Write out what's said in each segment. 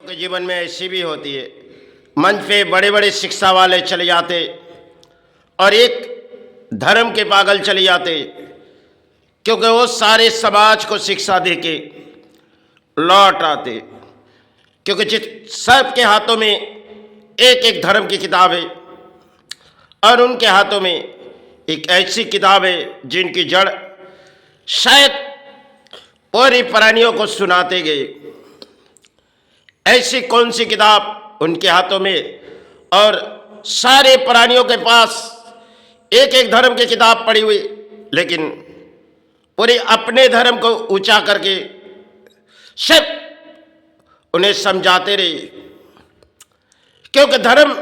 के जीवन में ऐसी भी होती है, मंच पे बड़े बड़े शिक्षा वाले चले जाते और एक धर्म के पागल चले जाते, क्योंकि वो सारे समाज को शिक्षा दे के लौट आते। क्योंकि जिस सबके हाथों में एक एक धर्म की किताब है और उनके हाथों में एक ऐसी किताब है जिनकी जड़ शायद पूरी प्राणियों को सुनाते गए। ऐसी कौन सी किताब उनके हाथों में और सारे प्राणियों के पास एक एक धर्म की किताब पड़ी हुई, लेकिन पूरे अपने धर्म को ऊंचा करके सिर्फ उन्हें समझाते रहे। क्योंकि धर्म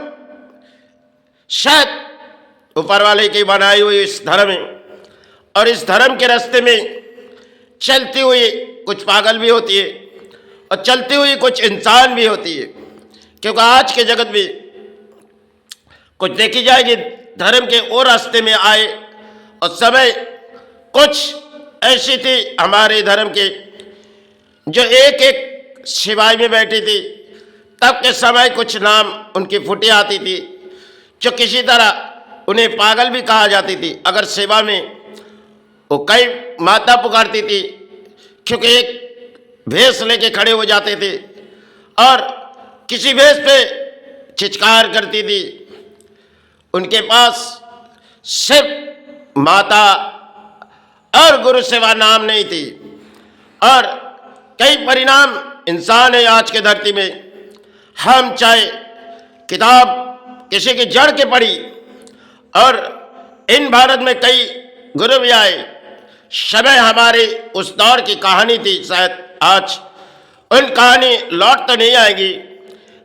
शायद ऊपर वाले की बनाई हुई इस धर्म है, और इस धर्म के रास्ते में चलती हुई कुछ पागल भी होती है और चलती हुई कुछ इंसान भी होती है। क्योंकि आज के जगत में कुछ देखी जाएगी धर्म के और रास्ते में आए, और समय कुछ ऐसी थी हमारे धर्म के जो एक एक सिवाई में बैठी थी। तब के समय कुछ नाम उनकी फुटी आती थी जो किसी तरह उन्हें पागल भी कहा जाती थी। अगर सेवा में वो कई माता पुकारती थी, क्योंकि एक भेष लेके खड़े हो जाते थे और किसी भेष पे चित्कार करती थी। उनके पास सिर्फ माता और गुरु सेवा नाम नहीं थी। और कई परिणाम इंसान है आज के धरती में। हम चाहे किताब किसी की जड़ के पढ़ी, और इन भारत में कई गुरु भी आए। समय हमारे उस दौर की कहानी थी, शायद आज उन कहानी लौट तो नहीं आएगी,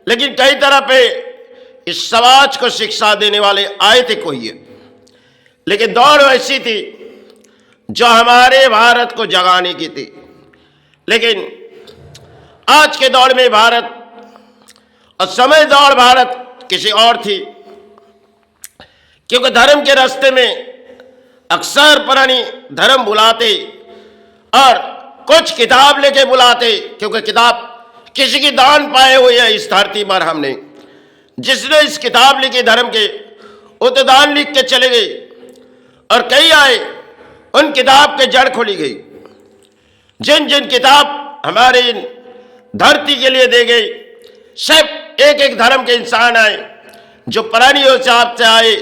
लेकिन कई तरह पे इस समाज को शिक्षा देने वाले आए थे कोई है। लेकिन दौड़ ऐसी थी जो हमारे भारत को जगाने की थी। लेकिन आज के दौर में भारत और समय दौड़ भारत किसी और थी। क्योंकि धर्म के रास्ते में अक्सर पुरानी धर्म बुलाते और कुछ किताब लेके बुलाते, क्योंकि किताब किसी की दान पाए हुए है इस धरती पर। हमने जिसने इस किताब लिखी धर्म के, वो तो दान लिख के चले गए, और कई आए उन किताब के जड़ खोली गई। जिन जिन किताब हमारे इन धरती के लिए दे गई, सब एक एक धर्म के इंसान आए जो पुरानी हिसाब से आए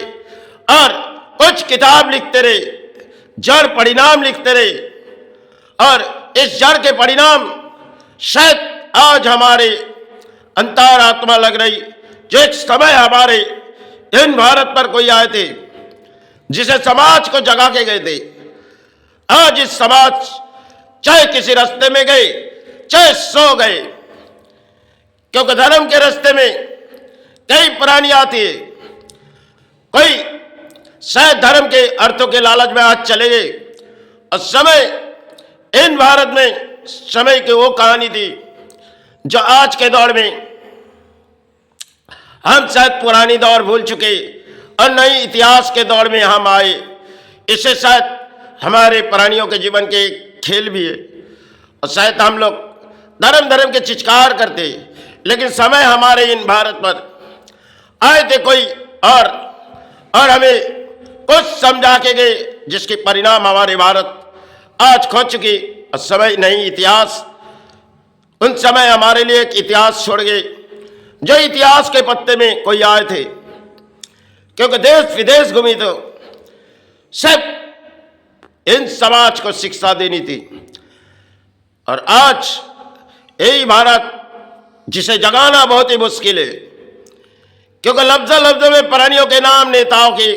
और कुछ किताब लिखते रहे, जड़ परिणाम लिखते रहे। और इस जड़ के परिणाम शायद आज हमारे अंतरात्मा लग रही, जो एक समय हमारे इन भारत पर कोई आए थे जिसे समाज को जगा के गए थे। आज इस समाज चाहे किसी रास्ते में गए चाहे सो गए, क्योंकि धर्म के रास्ते में कई प्राणी आती है। कोई शायद धर्म के अर्थों के लालच में आज चले गए, और समय इन भारत में समय की वो कहानी थी जो आज के दौर में हम शायद पुरानी दौर भूल चुके और नई इतिहास के दौर में हम आए। इससे शायद हमारे प्राणियों के जीवन के खेल भी है, और शायद हम लोग धर्म के चित्कार करते, लेकिन समय हमारे इन भारत पर आए थे कोई और हमें कुछ समझा के गए, जिसके परिणाम हमारे भारत आज खो चुकी। और समय नहीं इतिहास, उन समय हमारे लिए एक इतिहास छोड़ गए, जो इतिहास के पत्ते में कोई आए थे। क्योंकि देश विदेश घूमी तो सब इन समाज को शिक्षा देनी थी। और आज यही भारत जिसे जगाना बहुत ही मुश्किल है, क्योंकि लफ्ज में प्राणियों के नाम नेताओं की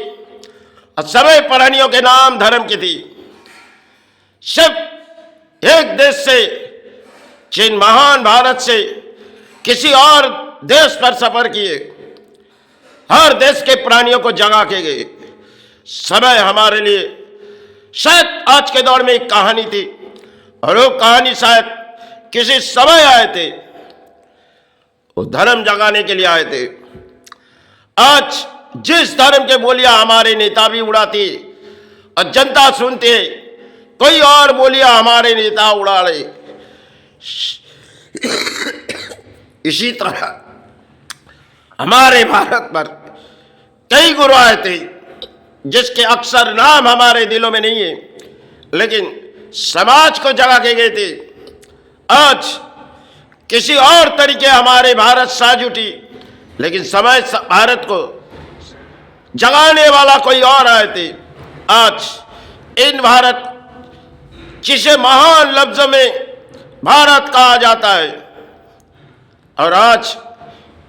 और सभी प्राणियों के नाम धर्म की थी। सिर्फ एक देश से, जिन महान भारत से किसी और देश पर सफर किए, हर देश के प्राणियों को जगा के गए। समय हमारे लिए शायद आज के दौर में एक कहानी थी, और वो कहानी शायद किसी समय आए थे, वो धर्म जगाने के लिए आए थे। आज जिस धर्म के बोलियां हमारे नेता भी उड़ाती और जनता सुनती है, कोई और बोलियां हमारे नेता उड़ा रहे। इसी तरह हमारे भारत पर कई गुरु आए थे जिसके अक्सर नाम हमारे दिलों में नहीं है, लेकिन समाज को जगा के गए थे। आज किसी और तरीके हमारे भारत साज उठी, लेकिन समय भारत को जगाने वाला कोई और आए थे। आज इन भारत जिसे महान लफ्जों में भारत कहा जाता है, और आज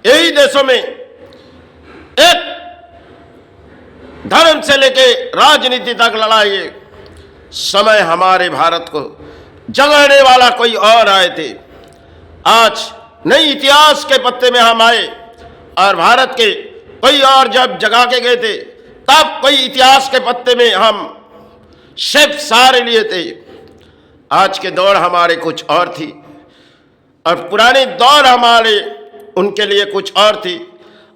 यही देशों में एक धर्म से लेके राजनीति तक लड़ाई है। समय हमारे भारत को जगाने वाला कोई और आए थे। आज नई इतिहास के पत्ते में हम आए, और भारत के कोई और जब जगा के गए थे तब कोई इतिहास के पत्ते में हम शिफ्ट सारे लिए थे। आज के दौर हमारे कुछ और थी, और पुराने दौर हमारे उनके लिए कुछ और थी।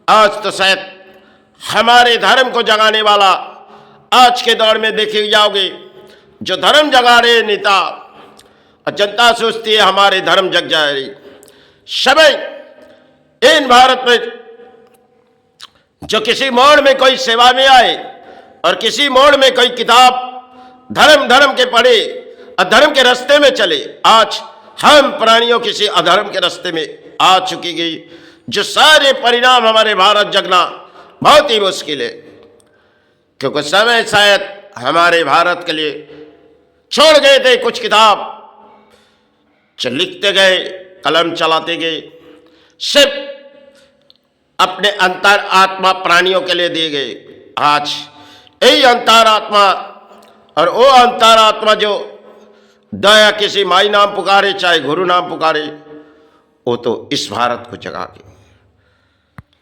आज तो शायद हमारे धर्म को जगाने वाला आज के दौर में देखे जाओगे, जो धर्म जगा रहे नेता, और जनता सोचती है हमारे धर्म जग जाए। समय इन भारत में जो किसी मोड़ में कोई सेवा में आए, और किसी मोड़ में कोई किताब धर्म के पढ़े और धर्म के रास्ते में चले। आज हम प्राणियों किसी अधर्म के रास्ते में आ चुकी गई, जो सारे परिणाम हमारे भारत जगना बहुत ही मुश्किल है, क्योंकि समय शायद हमारे भारत के लिए छोड़ गए थे कुछ किताब, जो लिखते गए, कलम चलाते गए, सिर्फ अपने अंतर आत्मा प्राणियों के लिए दिए गए। आज यही अंतर आत्मा, और वो अंतर आत्मा जो दया किसी माई नाम पुकारे, चाहे गुरु नाम पुकारे, वो तो इस भारत को जगा के